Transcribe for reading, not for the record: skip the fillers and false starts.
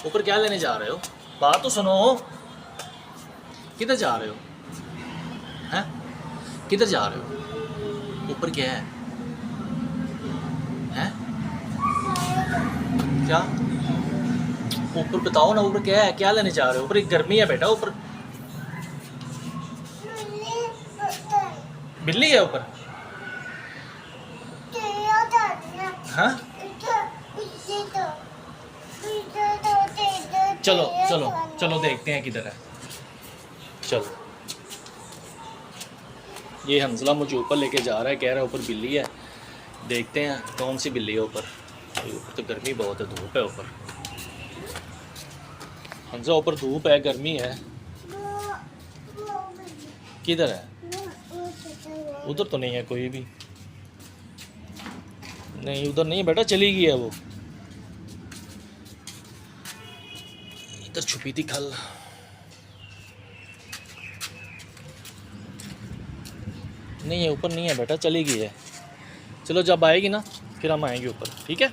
ऊपर क्या लेने जा रहे हो? बात तो सुनो। किधर जा रहे हो? हैं? किधर जा रहे हो? ऊपर क्या है? हैं? क्या? ऊपर बताओ ना, ऊपर क्या है? क्या लेने जा रहे हो? ऊपर एक गर्मी है बेटा ऊपर। बिल्ली है ऊपर? हाँ? चलो चलो चलो देखते हैं किधर है। चलो, ये हंसला मुझे ऊपर लेके जा रहा है, कह रहा है ऊपर बिल्ली है। देखते हैं कौन सी बिल्ली है ऊपर। ऊपर तो गर्मी बहुत है, धूप है ऊपर। हंसा ऊपर धूप है, गर्मी है। किधर है? उधर तो नहीं है कोई भी। नहीं उधर नहीं है बेटा, चली गई है वो। इधर छुपी थी कल। नहीं है ऊपर, नहीं है बेटा, चली गई है। चलो जब आएगी ना फिर हम आएंगे ऊपर, ठीक है।